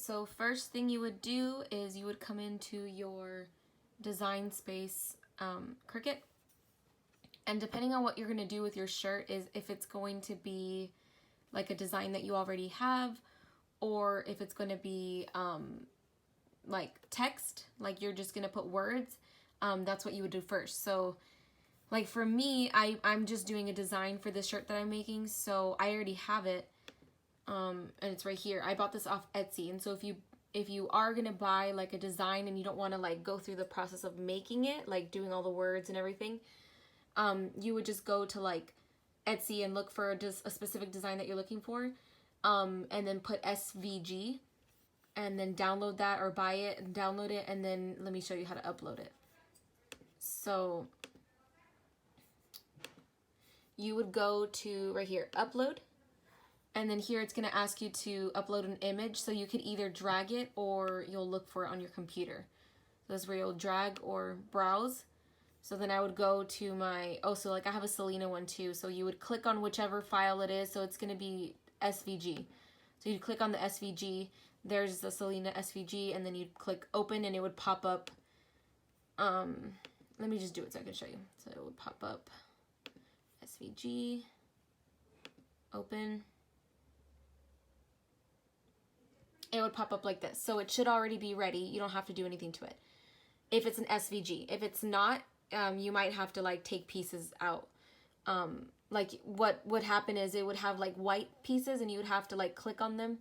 so first thing you would do is you would come into your design space Cricut, and depending on what you're going to do with your shirt is if it's going to be like a design that you already have, or if it's going to be like text, like you're just going to put words, that's what you would do first. So like for me, I'm just doing a design for this shirt that I'm making, so I already have it, and it's right here. I bought this off Etsy, and so if you are gonna buy like a design and you don't want to like go through the process of making it, like doing all the words and everything, you would just go to like Etsy and look for a specific design that you're looking for, and then put SVG, and then download that, or buy it and download it, and then let me show you how to upload it. So you would go to right here, upload, and then here it's going to ask you to upload an image, so you could either drag it or you'll look for it on your computer. So that's where you'll drag or browse. So then I would go to my, so like I have a Selena one too, so you would click on whichever file it is, so it's going to be SVG. So you'd click on the SVG, there's the Selena SVG, and then you'd click open and it would pop up, let me just do it so I can show you. So it would pop up SVG, open. It would pop up like this. So it should already be ready. You don't have to do anything to it if it's an SVG. If it's not, you might have to like take pieces out. Like what would happen is it would have like white pieces, and you would have to like click on them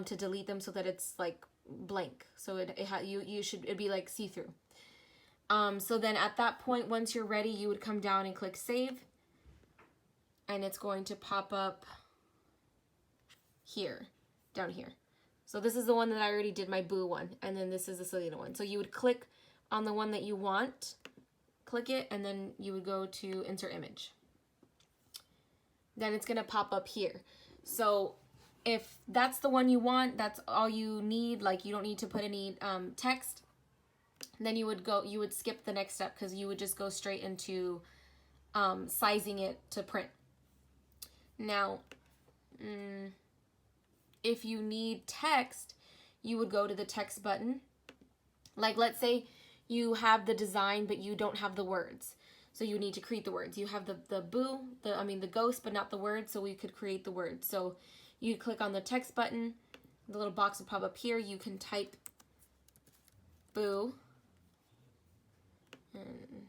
to delete them so that it's like blank. So it'd be like see-through. So then at that point, once you're ready, you would come down and click save, and it's going to pop up here, down here. So this is the one that I already did, my Boo one, and then this is the Selena one. So you would click on the one that you want, click it, and then you would go to insert image. Then it's gonna pop up here. So if that's the one you want, that's all you need, like you don't need to put any text, then you would skip the next step, because you would just go straight into sizing it to print. Now, if you need text, you would go to the text button. Like let's say you have the design but you don't have the words, so you need to create the words. You have the boo, the ghost, but not the words, so we could create the words. So you click on the text button, the little box will pop up here. You can type boo and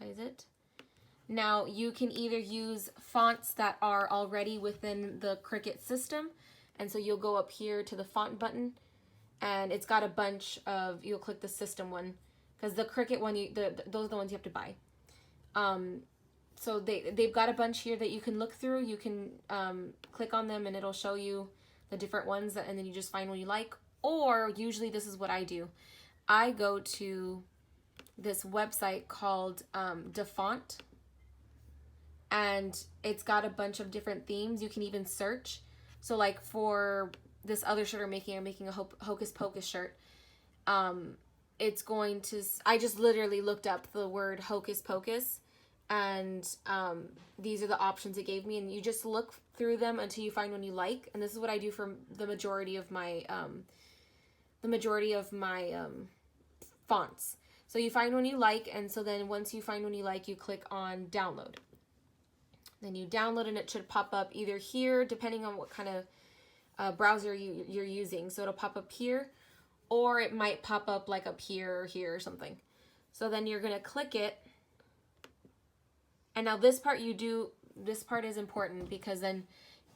size it. Now you can either use fonts that are already within the Cricut system, and so you'll go up here to the font button, and it's got a bunch of, you'll click the system one, because the Cricut one, those are the ones you have to buy. So they've got a bunch here that you can look through. You can click on them and it'll show you the different ones, and then you just find one you like. Or usually this is what I do. I go to this website called DaFont, and it's got a bunch of different themes. You can even search. So like for this other shirt I'm making a Hocus Pocus shirt. It's going to, I just literally looked up the word Hocus Pocus, and these are the options it gave me, and you just look through them until you find one you like. And this is what I do for the majority of my fonts. So you find one you like, and so then once you find one you like, you click on download. Then you download, and it should pop up either here, depending on what kind of browser you're using. So it'll pop up here, or it might pop up like up here or here or something. So then you're gonna click it. And now this part is important, because then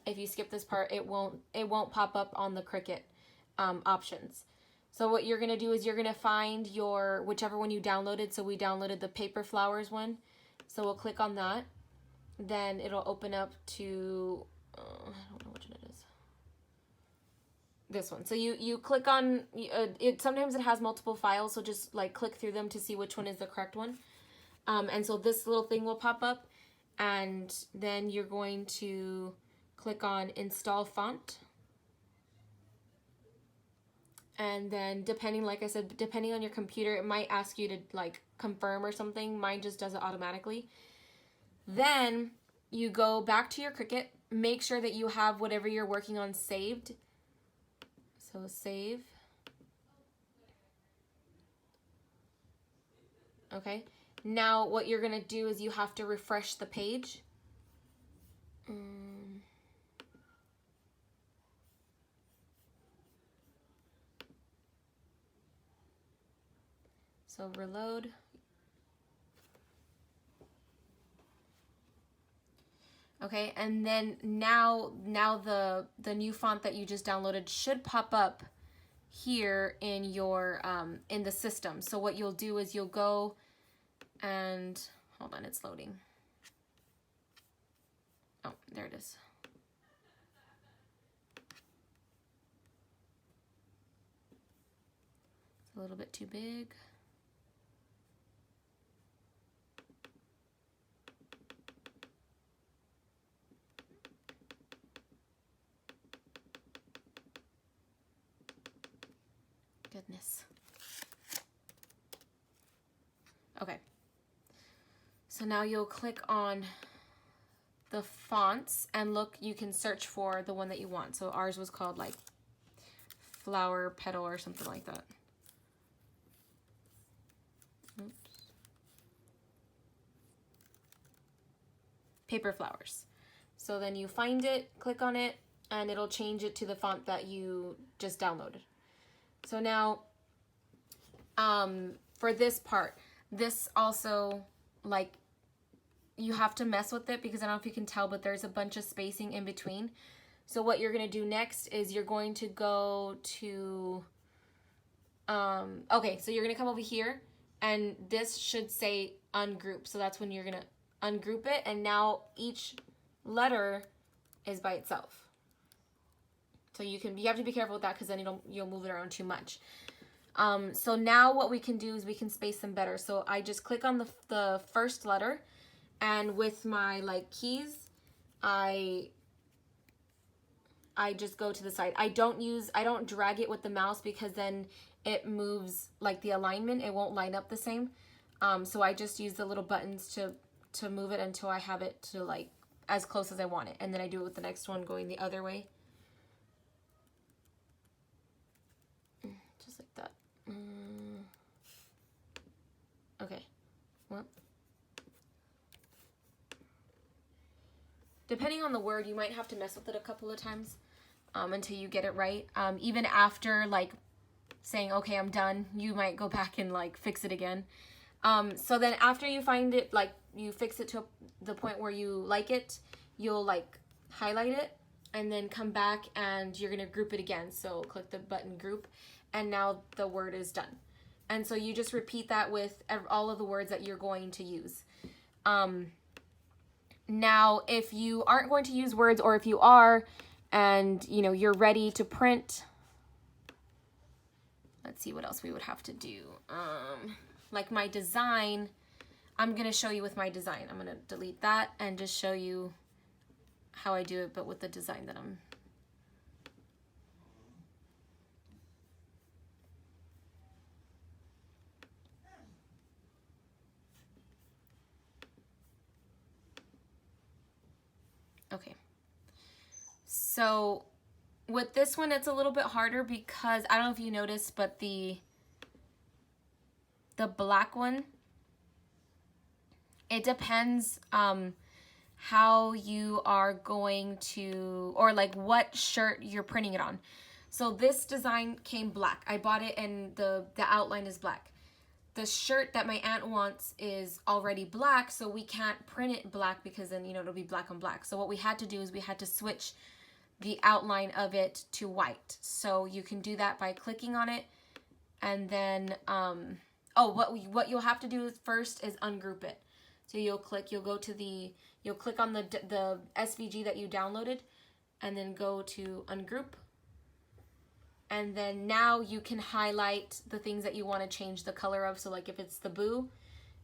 if you skip this part, it won't pop up on the Cricut options. So what you're gonna do is you're gonna find your, whichever one you downloaded. So we downloaded the Paper Flowers one. So we'll click on that. Then it'll open up to, I don't know which one it is. This one. So you click on it. Sometimes it has multiple files, so just like click through them to see which one is the correct one. And so this little thing will pop up, and then you're going to click on install font. And then depending, like I said, depending on your computer, it might ask you to like confirm or something. Mine just does it automatically. Then you go back to your Cricut, make sure that you have whatever you're working on saved. So save. Okay, now what you're gonna do is you have to refresh the page. So reload. Okay, and then now the new font that you just downloaded should pop up here in your in the system. So what you'll do is you'll go and hold on, it's loading. Oh, there it is. It's a little bit too big. Goodness. Okay. So now you'll click on the fonts and look, you can search for the one that you want. So ours was called like Flower Petal or something like that. Oops. Paper Flowers. So then you find it, click on it, and it'll change it to the font that you just downloaded. So now, for this part, this also, like, you have to mess with it because I don't know if you can tell, but there's a bunch of spacing in between. So what you're going to do next is you're going to go to, okay, so you're going to come over here, and this should say ungroup. So that's when you're going to ungroup it, and now each letter is by itself. So you have to be careful with that because then you'll move it around too much. So now what we can do is we can space them better. So I just click on the first letter, and with my like keys, I just go to the side. I don't drag it with the mouse because then it moves like the alignment. It won't line up the same. So I just use the little buttons to move it until I have it to like as close as I want it. And then I do it with the next one going the other way. Just like that. Okay. Well, depending on the word, you might have to mess with it a couple of times until you get it right. Even after like saying, okay, I'm done, you might go back and like fix it again. So then after you find it, like you fix it to the point where you like it, you'll like highlight it and then come back and you're gonna group it again. So click the button group, and now the word is done. And so you just repeat that with all of the words that you're going to use. Now, if you aren't going to use words, or if you are, and you know you're ready to print, let's see what else we would have to do. Like my design, I'm gonna show you with my design. I'm gonna delete that and just show you how I do it, but with the design that I'm. Okay. So with this one, it's a little bit harder because I don't know if you noticed, but the black one, it depends how you are going to, or like what shirt you're printing it on. So this design came black. I bought it and the outline is black. The shirt that my aunt wants is already black, so we can't print it black because then, you know, it'll be black on black. So what we had to do is we had to switch the outline of it to white. So you can do that by clicking on it, and then what you'll have to do first is ungroup it. So you'll click on the SVG that you downloaded, and then go to ungroup. And then now you can highlight the things that you want to change the color of. So like if it's the boo,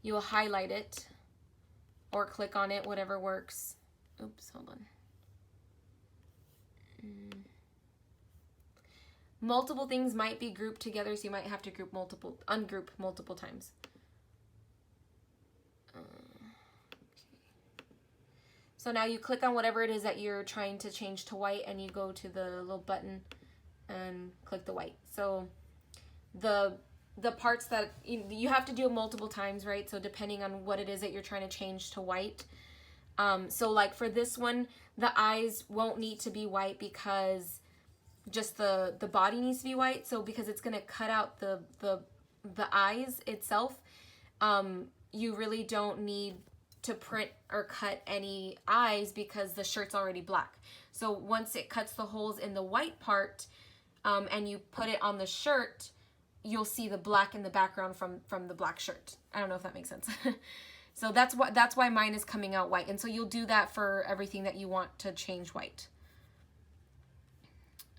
you'll highlight it or click on it, whatever works. Oops, hold on. Multiple things might be grouped together, so you might have to ungroup multiple times. So now you click on whatever it is that you're trying to change to white, and you go to the little button and click the white. So the the parts that you have to do it multiple times, right? So depending on what it is that you're trying to change to white. So like for this one, the eyes won't need to be white because just the body needs to be white. So because it's going to cut out the eyes itself, you really don't need to print or cut any eyes because the shirt's already black. So once it cuts the holes in the white part, and you put it on the shirt, you'll see the black in the background from the black shirt. I don't know if that makes sense. So that's why mine is coming out white. And so you'll do that for everything that you want to change white.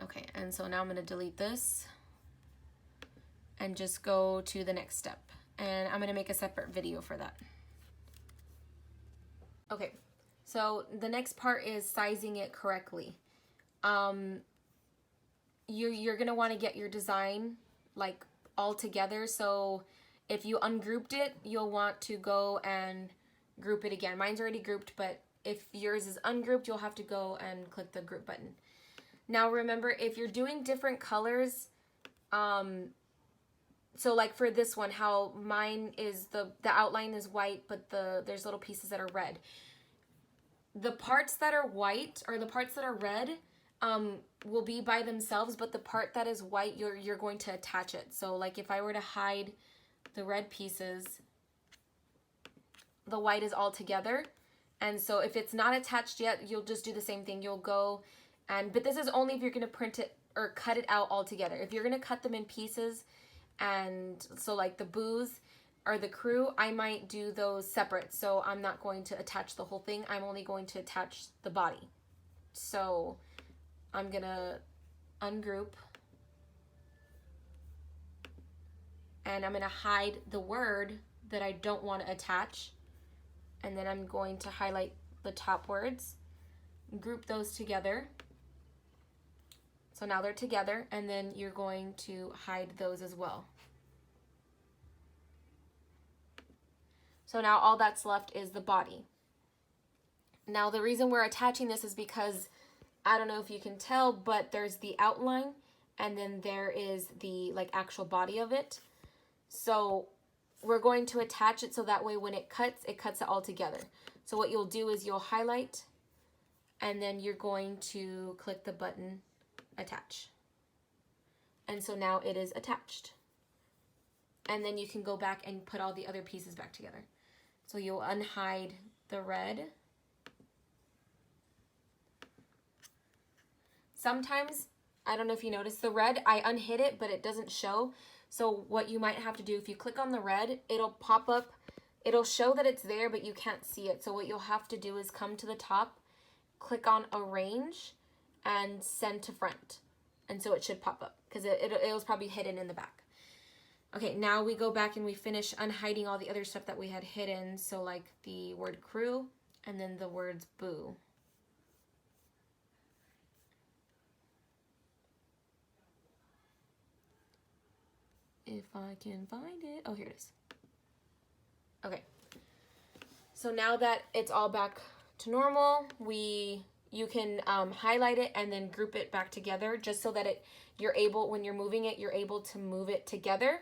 Okay, and so now I'm going to delete this and just go to the next step. And I'm going to make a separate video for that. Okay, so the next part is sizing it correctly. You're going to want to get your design like all together. So if you ungrouped it, you'll want to go and group it again. Mine's already grouped, but if yours is ungrouped, you'll have to go and click the group button. Now remember, if you're doing different colors, so like for this one, how mine is the outline is white, but there's little pieces that are red. The parts that are white or the parts that are red will be by themselves, but the part that is white, you're going to attach it. So like if I were to hide the red pieces, the white is all together. And so if it's not attached yet, you'll just do the same thing. You'll go but this is only if you're going to print it or cut it out all together. If you're going to cut them in pieces, and so like the boos or the crew, I might do those separate. So I'm not going to attach the whole thing. I'm only going to attach the body. So I'm going to ungroup. And I'm going to hide the word that I don't want to attach. And then I'm going to highlight the top words, group those together. So now they're together, and then you're going to hide those as well. So now all that's left is the body. Now the reason we're attaching this is because, I don't know if you can tell, but there's the outline, and then there is the like actual body of it. So we're going to attach it so that way when it cuts it all together. So what you'll do is you'll highlight, and then you're going to click the button attach. And so now it is attached. And then you can go back and put all the other pieces back together. So you'll unhide the red. Sometimes, I don't know if you noticed, the red, I unhid it, but it doesn't show. So what you might have to do, if you click on the red, it'll pop up. It'll show that it's there, but you can't see it. So what you'll have to do is come to the top, click on arrange, and send to front. And so it should pop up because it was probably hidden in the back. Okay, now we go back and we finish unhiding all the other stuff that we had hidden. So like the word crew and then the words boo. If I can find it. Oh, here it is. Okay. So now that it's all back to normal, you can highlight it and then group it back together just so that you're able, when you're moving it, you're able to move it together,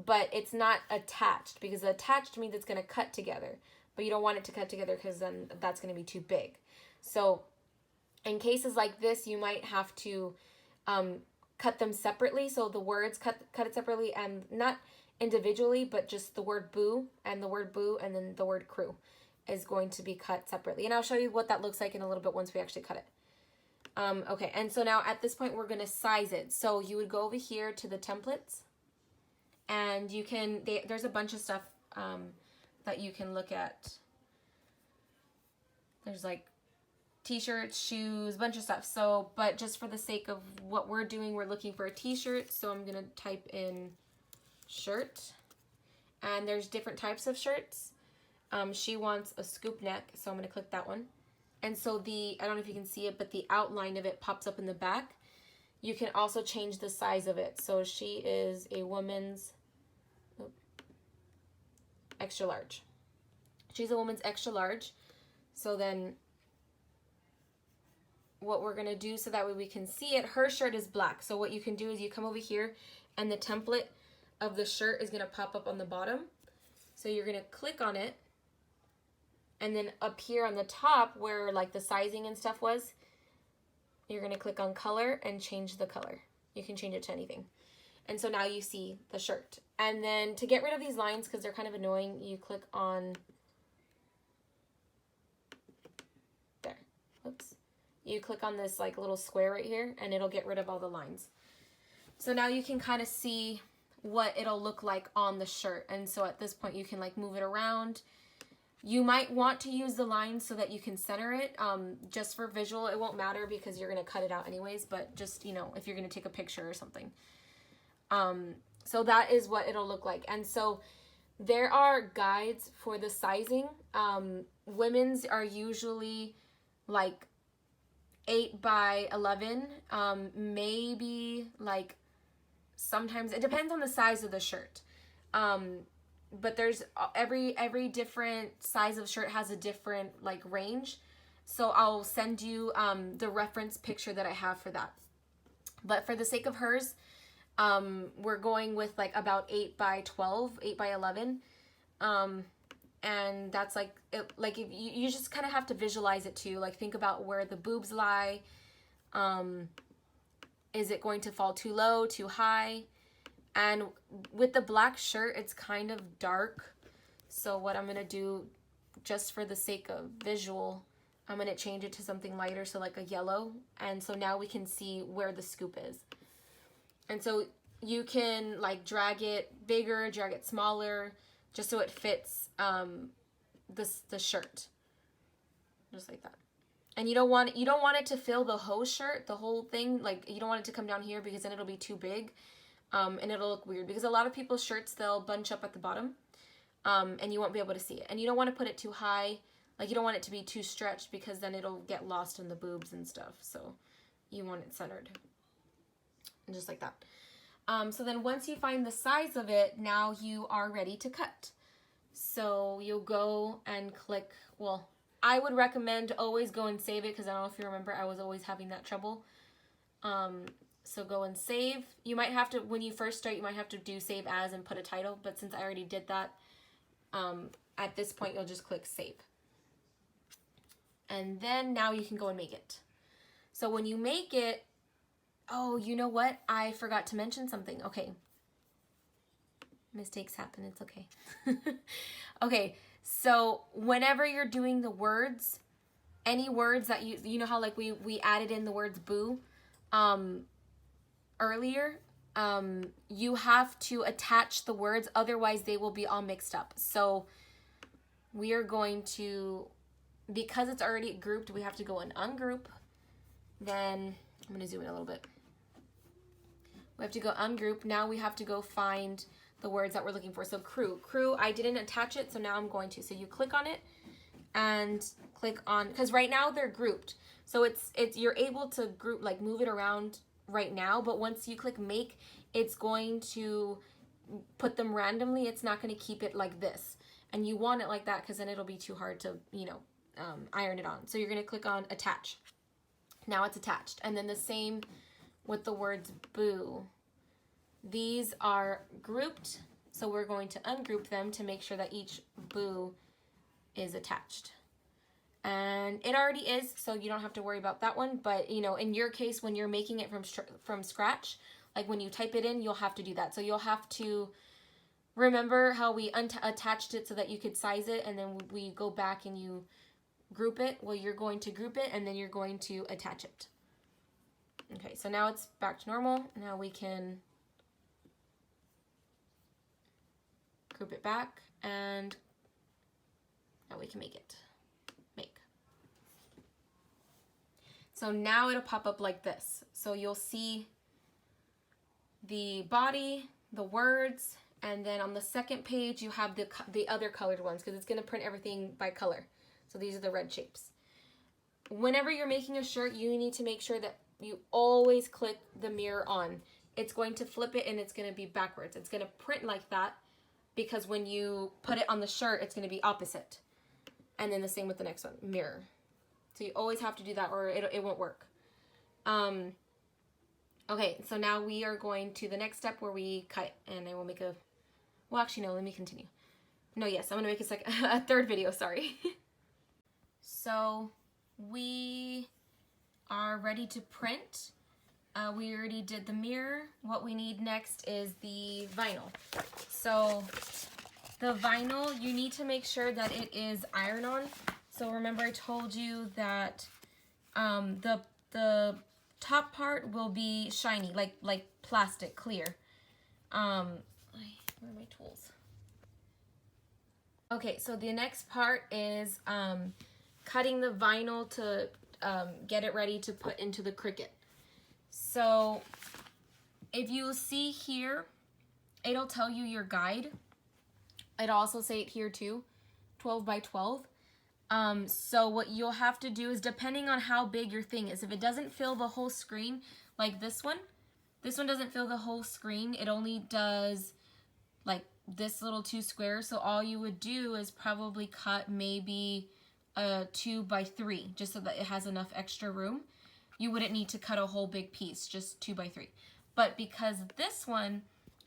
but it's not attached, because attached means it's going to cut together, but you don't want it to cut together because then that's going to be too big. So in cases like this, you might have to cut them separately. So the words, cut it separately, and not individually, but just the word boo and the word boo and then the word crew is going to be cut separately. And I'll show you what that looks like in a little bit once we actually cut it. Okay, and so now at this point, we're going to size it. So you would go over here to the templates, and you can, there's a bunch of stuff that you can look at. There's like t-shirts, shoes, a bunch of stuff. So, but just for the sake of what we're doing, we're looking for a t-shirt. So I'm going to type in shirt, and there's different types of shirts. She wants a scoop neck, so I'm going to click that one. And so I don't know if you can see it, but the outline of it pops up in the back. You can also change the size of it. So she is a woman's extra large. She's a woman's extra large. So then what we're going to do so that way we can see it, her shirt is black. So what you can do is you come over here, and the template of the shirt is going to pop up on the bottom. So you're going to click on it, and then up here on the top where like the sizing and stuff was, you're going to click on color and change the color. You can change it to anything. And so now you see the shirt. And then to get rid of these lines, because they're kind of annoying, you click on there. Oops. You click on this like little square right here, and it'll get rid of all the lines. So now you can kind of see what it'll look like on the shirt. And so at this point you can like move it around. You might want to use the lines so that you can center it. Just for visual, it won't matter because you're going to cut it out anyways, but just, you know, if you're going to take a picture or something. So that is what it'll look like. And so there are guides for the sizing. Women's are usually like 8 by 11, maybe like sometimes it depends on the size of the shirt. But there's every different size of shirt has a different like range. So I'll send you the reference picture that I have for that. But for the sake of hers, we're going with like about 8 by 12, 8 by 11. And that's like, if you just kind of have to visualize it too. Like think about where the boobs lie. Is it going to fall too low, too high? And with the black shirt, it's kind of dark. So what I'm going to do, just for the sake of visual, I'm going to change it to something lighter, so like a yellow. And so now we can see where the scoop is. And so you can like drag it bigger, drag it smaller, just so it fits the shirt. Just like that. And you don't want it to fill the whole shirt, the whole thing. Like you don't want it to come down here because then it'll be too big. And it'll look weird because a lot of people's shirts, they'll bunch up at the bottom, and you won't be able to see it. And you don't want to put it too high, like you don't want it to be too stretched because then it'll get lost in the boobs and stuff. So you want it centered, and just like that. So then once you find the size of it, now you are ready to cut. So you'll go and click, well, I would recommend always go and save it because I don't know if you remember, I was always having that trouble. So go and save. You might have to, when you first start, you might have to do save as and put a title. But since I already did that, at this point, you'll just click save. And then now you can go and make it. So when you make it, oh, you know what? I forgot to mention something. Okay. Mistakes happen. It's okay. Okay. So whenever you're doing the words, any words that you know how like we added in the words boo, earlier, you have to attach the words, otherwise they will be all mixed up. So we are going to, because it's already grouped, we have to go and ungroup. Then I'm going to zoom in a little bit. We have to go ungroup. Now we have to go find the words that we're looking for. So crew, I didn't attach it, so now I'm going to. So you click on it and click on, because right now they're grouped. So it's you're able to group, like move it around right now, but once you click make, it's going to put them randomly. It's not going to keep it like this, and you want it like that because then it'll be too hard to, you know, iron it on. So you're going to click on attach. Now it's attached. And then the same with the words boo. These are grouped, so we're going to ungroup them to make sure that each boo is attached. And it already is, so you don't have to worry about that one. But, you know, in your case, when you're making it from scratch, like when you type it in, you'll have to do that. So you'll have to remember how we attached it so that you could size it, and then we go back and you group it. Well, you're going to group it, and then you're going to attach it. Okay, so now it's back to normal. Now we can group it back, and now we can make it. So now it'll pop up like this. So you'll see the body, the words, and then on the second page you have the other colored ones because it's going to print everything by color. So these are the red shapes. Whenever you're making a shirt, you need to make sure that you always click the mirror on. It's going to flip it and it's going to be backwards. It's going to print like that because when you put it on the shirt, it's going to be opposite. And then the same with the next one, mirror. So you always have to do that or it won't work. Okay, so now we are going to the next step where we cut it, and I will make a, well actually no, let me continue. No, yes, I'm gonna make a third video, sorry. So we are ready to print. We already did the mirror. What we need next is the vinyl. So the vinyl, you need to make sure that it is iron-on. So remember I told you that the top part will be shiny, like plastic, clear. Where are my tools? Okay, so the next part is cutting the vinyl to get it ready to put into the Cricut. So if you see here, it'll tell you your guide. It'll also say it here too, 12 by 12. So what you'll have to do is, depending on how big your thing is, if it doesn't fill the whole screen, like this one doesn't fill the whole screen. It only does like this little 2 squares. So all you would do is probably cut maybe a 2 by 3, just so that it has enough extra room. You wouldn't need to cut a whole big piece, just 2 by 3. But because this one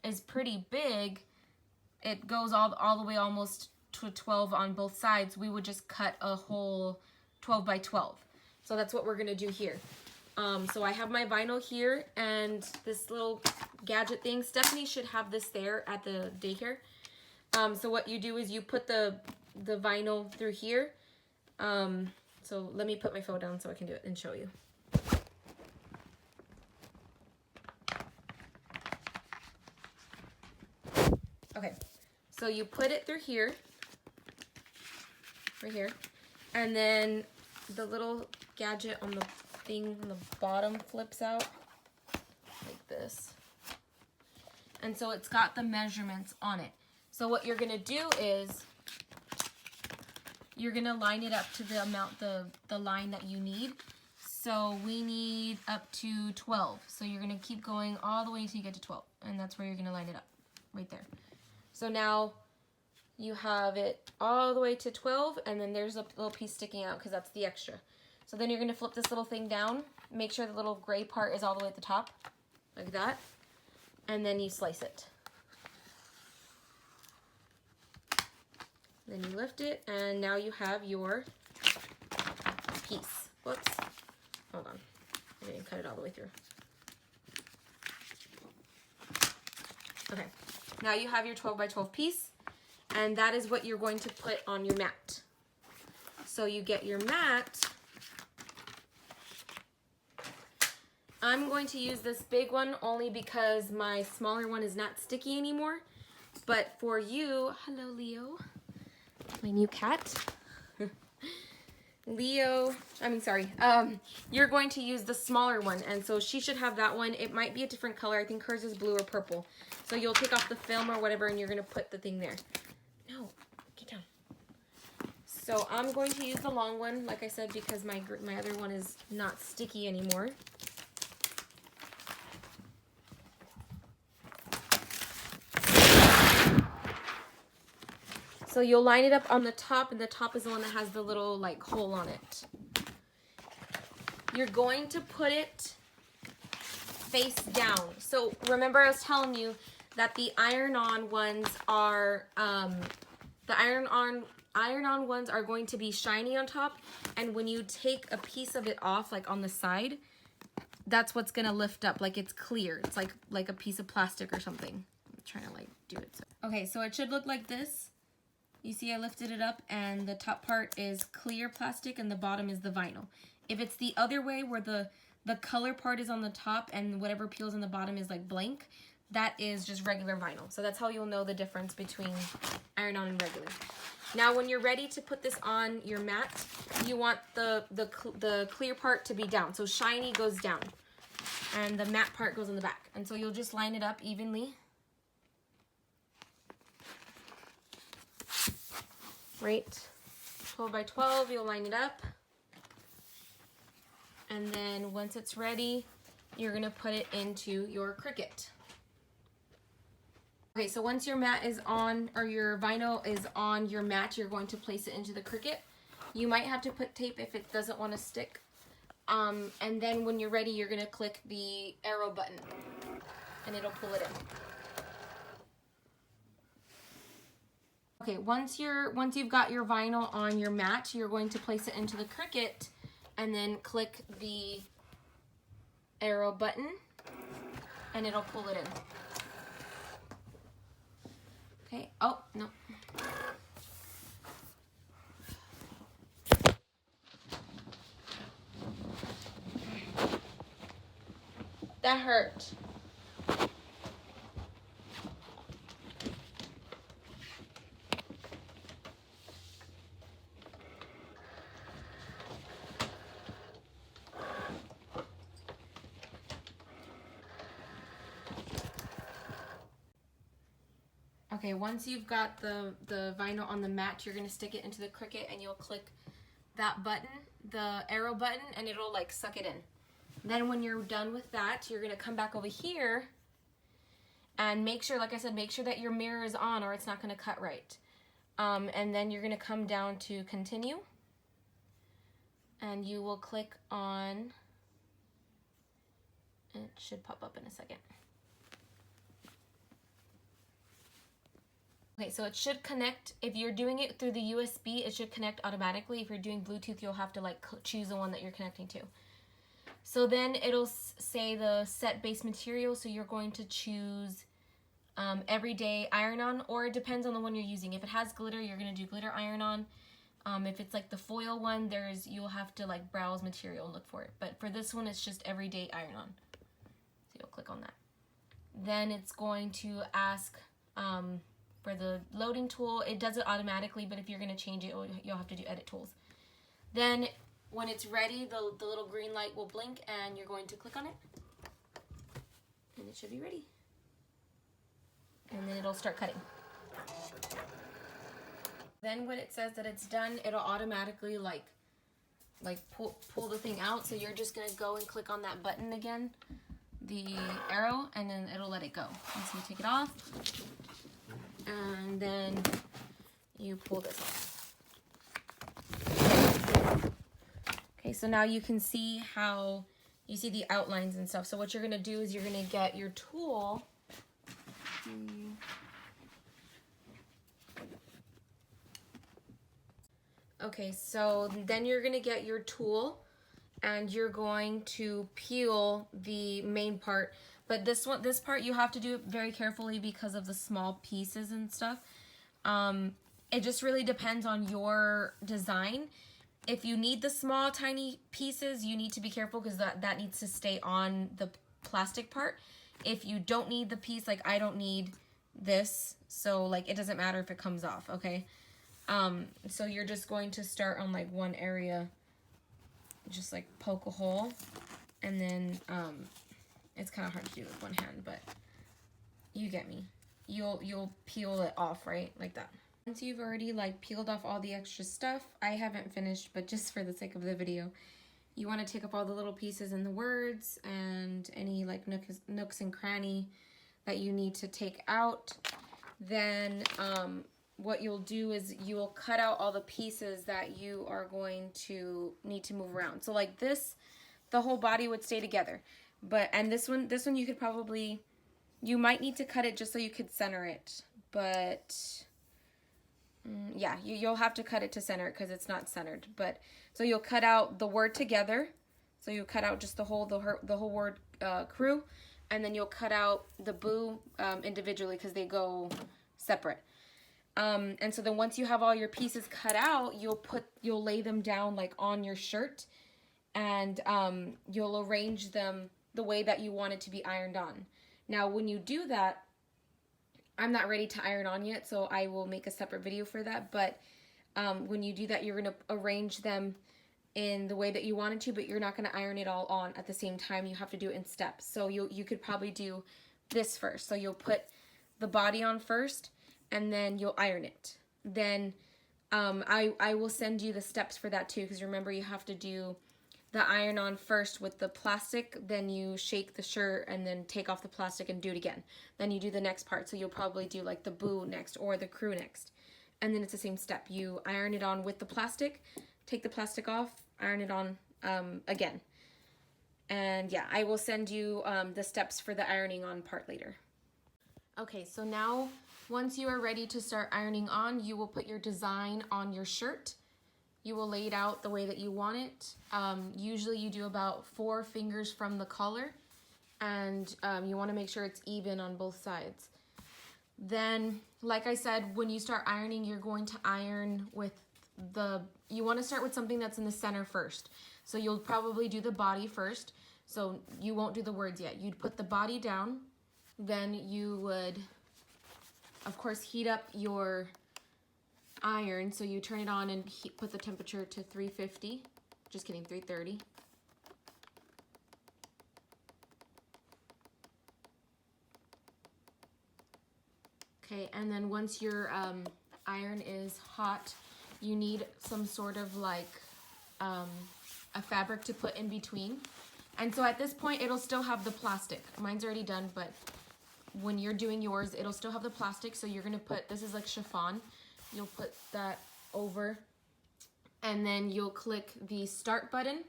is pretty big, it goes all the way almost to 12 on both sides, we would just cut a whole 12 by 12. So that's what we're gonna do here. So I have my vinyl here and this little gadget thing. Stephanie should have this there at the daycare. So what you do is you put the vinyl through here. So let me put my phone down so I can do it and show you. Okay, so you put it through here, right here, and then the little gadget on the thing on the bottom flips out like this. And so it's got the measurements on it. So what you're gonna do is you're gonna line it up to the amount, the line that you need. So we need up to 12. So you're gonna keep going all the way until you get to 12. And that's where you're gonna line it up, right there. So now you have it all the way to 12, and then there's a little piece sticking out because that's the extra. So then you're gonna flip this little thing down, make sure the little gray part is all the way at the top, like that, and then you slice it. Then you lift it, and now you have your piece. Whoops, hold on, I didn't cut it all the way through. Okay, now you have your 12 by 12 piece, and that is what you're going to put on your mat. So you get your mat. I'm going to use this big one only because my smaller one is not sticky anymore. But for you, hello Leo, my new cat. Leo, you're going to use the smaller one, and so she should have that one. It might be a different color. I think hers is blue or purple. So you'll take off the film or whatever, and you're gonna put the thing there. No, get down. So I'm going to use the long one, like I said, because my other one is not sticky anymore. So you'll line it up on the top, and the top is the one that has the little like hole on it. You're going to put it face down. So remember I was telling you that the iron-on ones are iron-on ones are going to be shiny on top, and when you take a piece of it off, like on the side, that's what's gonna lift up, like it's clear. It's like a piece of plastic or something. I'm trying to like do it. Okay, so it should look like this. You see I lifted it up, and the top part is clear plastic and the bottom is the vinyl. If it's the other way where the color part is on the top and whatever peels on the bottom is like blank, that is just regular vinyl. So that's how you'll know the difference between iron-on and regular. Now when you're ready to put this on your mat, you want the clear part to be down. So shiny goes down and the matte part goes in the back. And so you'll just line it up evenly. Right, 12 by 12, you'll line it up. And then once it's ready, you're gonna put it into your Cricut. Okay, so once your mat is on, or your vinyl is on your mat, you're going to place it into the Cricut. You might have to put tape if it doesn't want to stick. And then when you're ready, you're gonna click the arrow button and it'll pull it in. Okay, once you've got your vinyl on your mat, you're going to place it into the Cricut and then click the arrow button and it'll pull it in. Okay, oh, no. That hurt. Okay, once you've got the vinyl on the mat, you're going to stick it into the Cricut and you'll click that button, the arrow button, and it'll like suck it in. Then when you're done with that, you're going to come back over here and make sure, like I said, make sure that your mirror is on or it's not going to cut right. And then you're going to come down to continue and you will click on, it should pop up in a second. Okay, so it should connect. If you're doing it through the USB, it should connect automatically. If you're doing Bluetooth, you'll have to like choose the one that you're connecting to. So then it'll say the set base material, so you're going to choose everyday iron-on, or it depends on the one you're using. If it has glitter, you're going to do glitter iron-on. If it's like the foil one, you'll have to like browse material and look for it. But for this one, it's just everyday iron-on. So you'll click on that. Then it's going to ask for the loading tool. It does it automatically, but if you're going to change it, you'll have to do edit tools. Then when it's ready, the little green light will blink and you're going to click on it. And it should be ready. And then it'll start cutting. Then when it says that it's done, it'll automatically like pull the thing out. So you're just going to go and click on that button again, the arrow, and then it'll let it go. And so you take it off. And then you pull this off. Okay, so now you can see how you see the outlines and stuff. So what you're going to do is you're going to get your tool. Okay, so then you're going to get your tool and you're going to peel the main part. But this part you have to do it very carefully because of the small pieces and stuff. It just really depends on your design. If you need the small tiny pieces, you need to be careful because that needs to stay on the plastic part. If you don't need the piece, like I don't need this, so like it doesn't matter if it comes off, okay? So you're just going to start on like one area, just like poke a hole, and then it's kind of hard to do with one hand, but you get me. You'll peel it off, right? Like that. Once you've already like peeled off all the extra stuff, I haven't finished, but just for the sake of the video, you want to take up all the little pieces in the words and any like nooks and cranny that you need to take out. Then what you'll do is you will cut out all the pieces that you are going to need to move around. So like this, the whole body would stay together. And this one you could probably, you might need to cut it just so you could center it. But yeah, you'll have to cut it to center it because it's not centered. But so you'll cut out the word together. So you cut out just the whole word crew, and then you'll cut out the boo individually because they go separate. And so then once you have all your pieces cut out, you'll lay them down like on your shirt, and you'll arrange them the way that you want it to be ironed on. Now, when you do that, I'm not ready to iron on yet, so I will make a separate video for that. But when you do that, you're going to arrange them in the way that you want it to, but you're not going to iron it all on at the same time. You have to do it in steps. So you could probably do this first. So you'll put the body on first, and then you'll iron it. Then I will send you the steps for that too, because remember you have to do the iron on first with the plastic, then you shake the shirt and then take off the plastic and do it again. Then you do the next part, so you'll probably do like the boo next or the crew next. And then it's the same step. You iron it on with the plastic, take the plastic off, iron it on again. And yeah, I will send you the steps for the ironing on part later. Okay, so now once you are ready to start ironing on, you will put your design on your shirt. You will lay it out the way that you want it. Usually you do about 4 fingers from the collar, and you want to make sure it's even on both sides. Then, like I said, when you start ironing, you're going to iron with you want to start with something that's in the center first. So you'll probably do the body first. So you won't do the words yet. You'd put the body down. Then you would, of course, heat up your iron. So you turn it on and put the temperature to 350. Just kidding, 330. Okay, and then once your iron is hot, you need some sort of like a fabric to put in between. And so at this point, it'll still have the plastic. Mine's already done, but when you're doing yours, it'll still have the plastic. So you're gonna put, this is like chiffon. You'll put that over, and then you'll click the start button,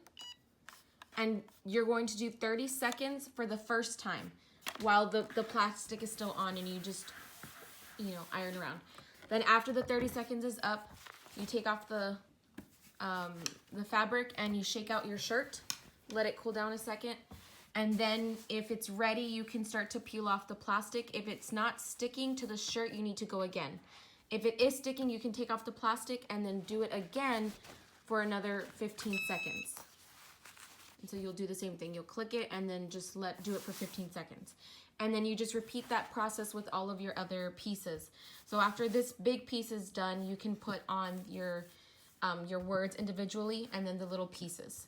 and you're going to do 30 seconds for the first time while the plastic is still on, and you just, you know, iron around. Then after the 30 seconds is up, you take off the fabric and you shake out your shirt, let it cool down a second, and then if it's ready, you can start to peel off the plastic. If it's not sticking to the shirt, you need to go again. If it is sticking, you can take off the plastic and then do it again for another 15 seconds. And so you'll do the same thing. You'll click it and then just do it for 15 seconds. And then you just repeat that process with all of your other pieces. So after this big piece is done, you can put on your words individually and then the little pieces.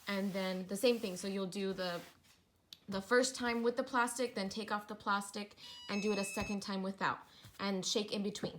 And then the same thing. So you'll do the first time with the plastic, then take off the plastic and do it a second time without, and shake in between.